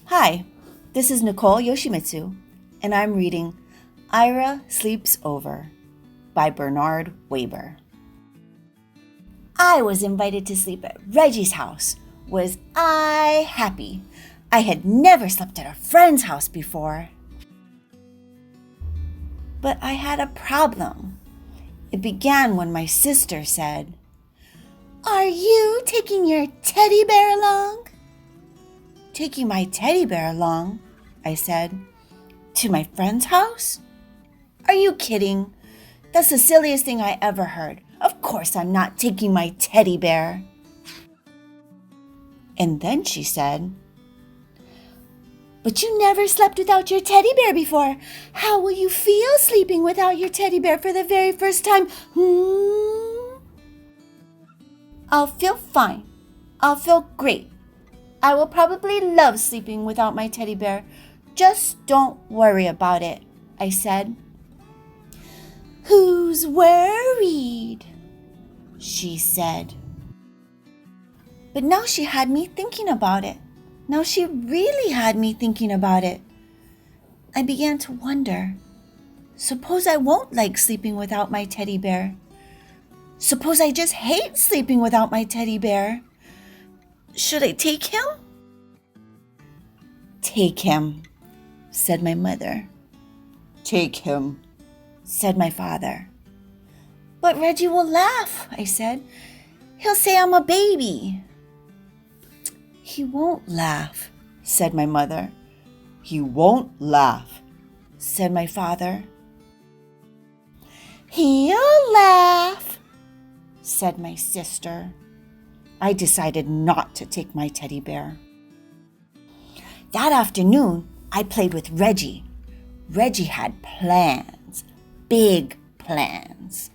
Hi, this is Nicole Yoshimitsu, and I'm reading Ira Sleeps Over by Bernard Warber. I was invited to sleep at Reggie's house. Was I happy? I had never slept at a friend's house before. But I had a problem. It began when my sister said, "Are you taking your teddy bear along?" "Taking my teddy bear along," I said. "To my friend's house? Are you kidding? That's the silliest thing I ever heard. Of course I'm not taking my teddy bear." And then she said, "But you never slept without your teddy bear before. How will you feel sleeping without your teddy bear for the very first time? "I'll feel fine. I'll feel great. I will probably love sleeping without my teddy bear. Just don't worry about it," I said. "Who's worried?" she said. But now she had me thinking about it. Now she really had me thinking about it. I began to wonder, suppose I won't like sleeping without my teddy bear? Suppose I just hate sleeping without my teddy bear? Should I take him? "Take him," said my mother. "Take him," said my father. "But Reggie will laugh," I said. "He'll say I'm a baby." "He won't laugh," said my mother. "He won't laugh," said my father. "He'll laugh," said my sister. I decided not to take my teddy bear. That afternoon, I played with Reggie. Reggie had plans, big plans.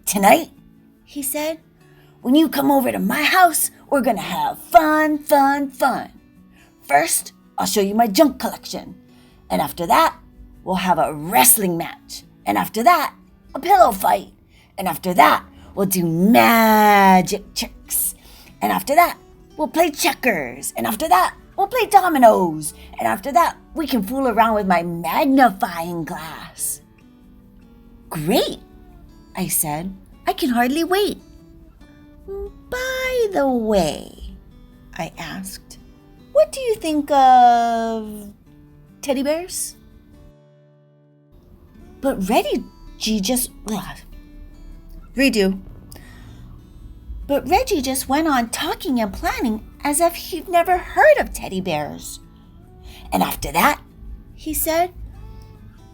"Tonight," he said, "when you come over to my house, we're going to have fun. First, I'll show you my junk collection. And after that, we'll have a wrestling match. And after that, a pillow fight. And after that, we'll do magic tricks. And after that, we'll play checkers. And after that, we'll play dominoes. And after that, we can fool around with my magnifying glass." "Great," I said. "I can hardly wait." "By the way," I asked, "what do you think of teddy bears?" But Reggie just went on talking and planning as if he'd never heard of teddy bears. "And after that," he said,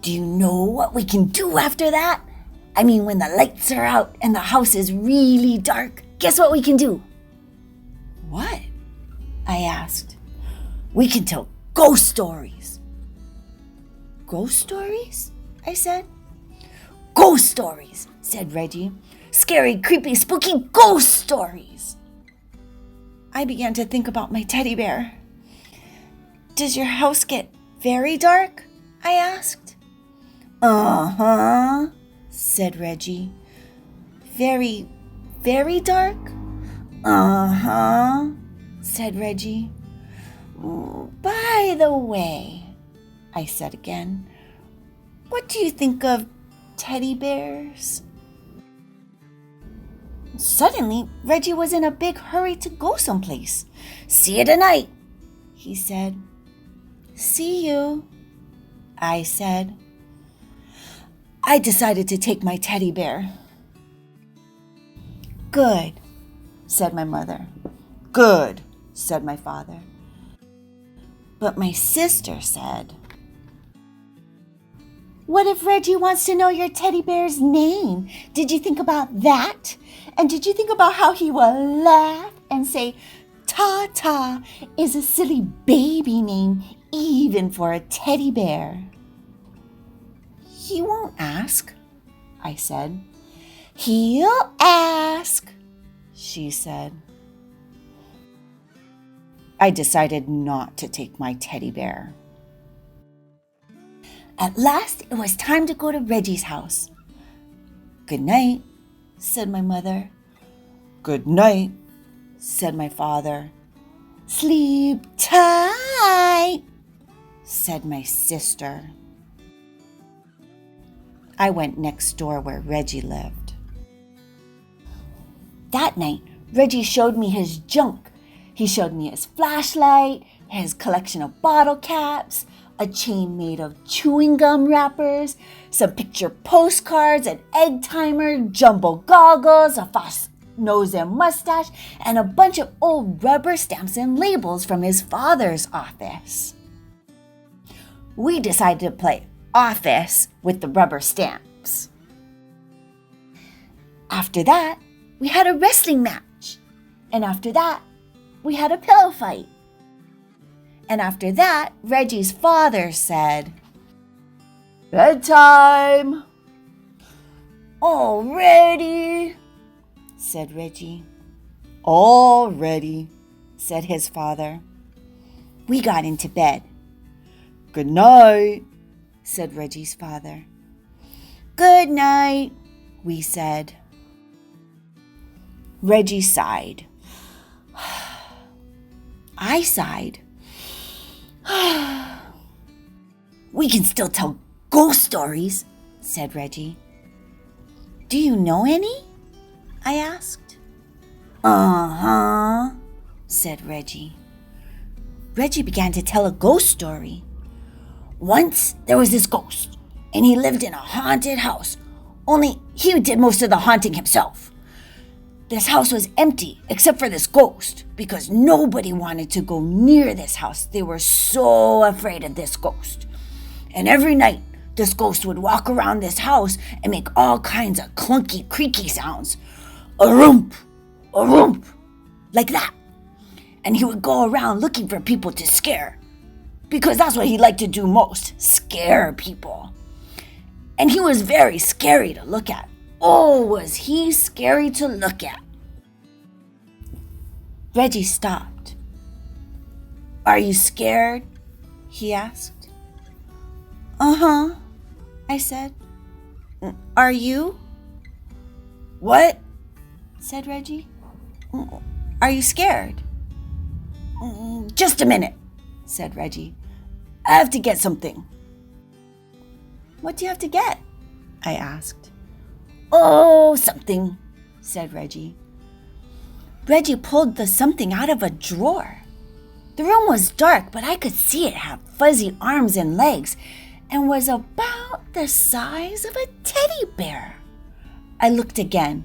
"do you know what we can do after that? I mean, when the lights are out and the house is really dark, guess what we can do?" "What?" I asked. "We can tell ghost stories." "Ghost stories?" I said. "Ghost stories," said Reggie. "Scary, creepy, spooky ghost stories." I began to think about my teddy bear. "Does your house get very dark?" I asked. "Uh-huh," said Reggie. "Very, very dark?" "Uh-huh," said Reggie. "By the way," I said again, "what do you think of teddy bears?" Suddenly, Reggie was in a big hurry to go someplace. "See you tonight," he said. "See you," I said. I decided to take my teddy bear. "Good," said my mother. "Good," said my father. But my sister said, "What if Reggie wants to know your teddy bear's name? Did you think about that? And did you think about how he will laugh and say, 'Tata is a silly baby name even for a teddy bear?'" "He won't ask," I said. "He'll ask," she said. I decided not to take my teddy bear. At last, it was time to go to Reggie's house. "Good night," said my mother. "Good night," said my father. "Sleep tight," said my sister. I went next door where Reggie lived. That night, Reggie showed me his junk. He showed me his flashlight, his collection of bottle caps, a chain made of chewing gum wrappers, some picture postcards, an egg timer, jumbo goggles, a false nose and mustache, and a bunch of old rubber stamps and labels from his father's office. We decided to play office with the rubber stamps. After that, we had a wrestling match. And after that, we had a pillow fight. And after that, Reggie's father said, "Bedtime!" "Already?" said Reggie. "Already," said his father. We got into bed. "Good night," said Reggie's father. "Good night," we said. Reggie sighed. I sighed. "We can still tell ghost stories," said Reggie. "Do you know any?" I asked. "Uh-huh," said Reggie. Reggie began to tell a ghost story. Once there was this ghost, and he lived in a haunted house, only he did most of the haunting himself. This house was empty except for this ghost because nobody wanted to go near this house. They were so afraid of this ghost. And every night, this ghost would walk around this house and make all kinds of clunky, creaky sounds. A-rump, a-rump, like that. And he would go around looking for people to scare because that's what he liked to do most, scare people. And he was very scary to look at. Oh, was he scary to look at. Reggie stopped. "Are you scared?" he asked. "Uh-huh," I said. "Are you?" "What?" said Reggie. "Are you scared?" "Just a minute," said Reggie. "I have to get something." "What do you have to get?" I asked. "Oh, something," said Reggie. Reggie pulled the something out of a drawer. The room was dark, but I could see it had fuzzy arms and legs and was about the size of a teddy bear. I looked again.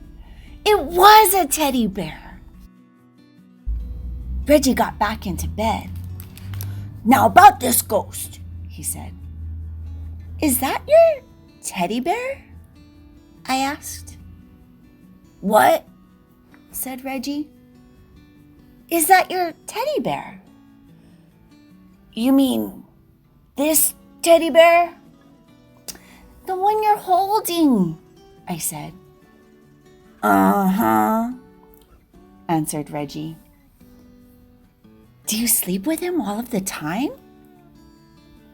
It was a teddy bear. Reggie got back into bed. "Now about this ghost," he said. "Is that your teddy bear?" I asked. "What?" said Reggie. "Is that your teddy bear?" "You mean this teddy bear?" "The one you're holding," I said. "Uh-huh," answered Reggie. "Do you sleep with him all of the time?"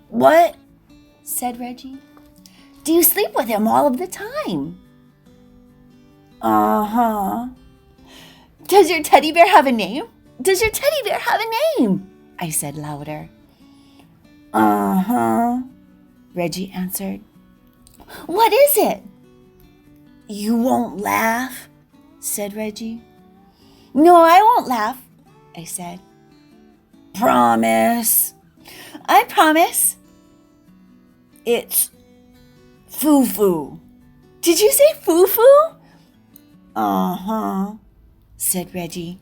"What?" said Reggie. "Do you sleep with him all of the time?" "Uh-huh." "Does your teddy bear have a name? Does your teddy bear have a name?" I said louder. "Uh-huh," Reggie answered. "What is it?" "You won't laugh," said Reggie. "No, I won't laugh," I said. "Promise." "I promise." "It's Foo-Foo." "Did you say Foo-Foo?" "Uh-huh," said Reggie.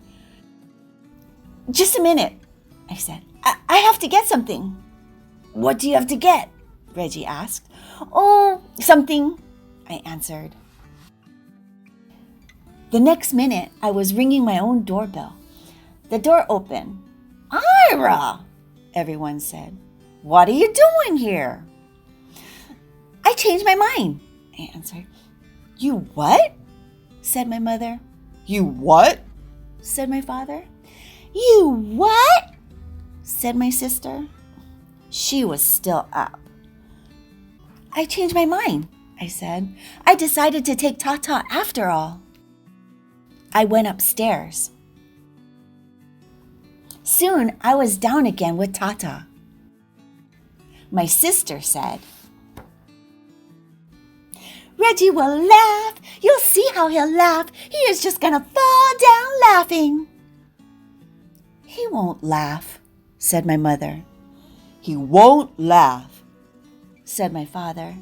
"Just a minute," I said. I have to get something." "What do you have to get?" Reggie asked. "Oh, something," I answered. The next minute, I was ringing my own doorbell. The door opened. "Ira," everyone said. "What are you doing here?" "I changed my mind," I answered. "You what?" said my mother. "You what?" said my father. "You what?" said my sister. She was still up. "I changed my mind," I said. "I decided to take Tata after all." I went upstairs. Soon I was down again with Tata. My sister said, Reggie will laugh. You'll see how he'll laugh. He is just gonna fall down laughing. He won't laugh, said my mother. He won't laugh, said my father.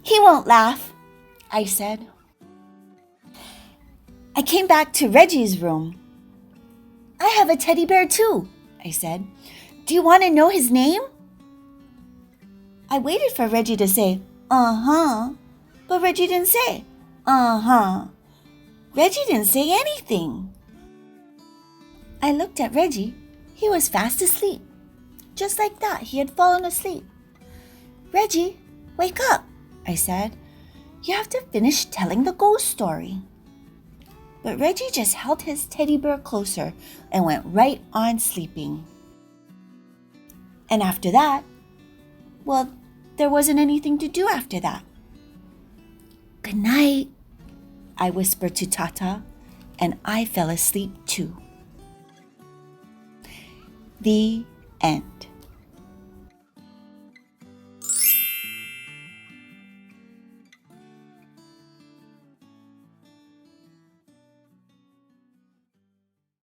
He won't laugh, I said. I came back to Reggie's room. I have a teddy bear too, I said. Do you want to know his name? I waited for Reggie to say, uh-huh, but Reggie didn't say, uh-huh. Reggie didn't say anything. I looked at Reggie. He was fast asleep. Just like that, he had fallen asleep. Reggie, wake up, I said. You have to finish telling the ghost story. But Reggie just held his teddy bear closer and went right on sleeping. And after that, well, there wasn't anything to do after that. Good night, I whispered to Tata, and I fell asleep too. The end.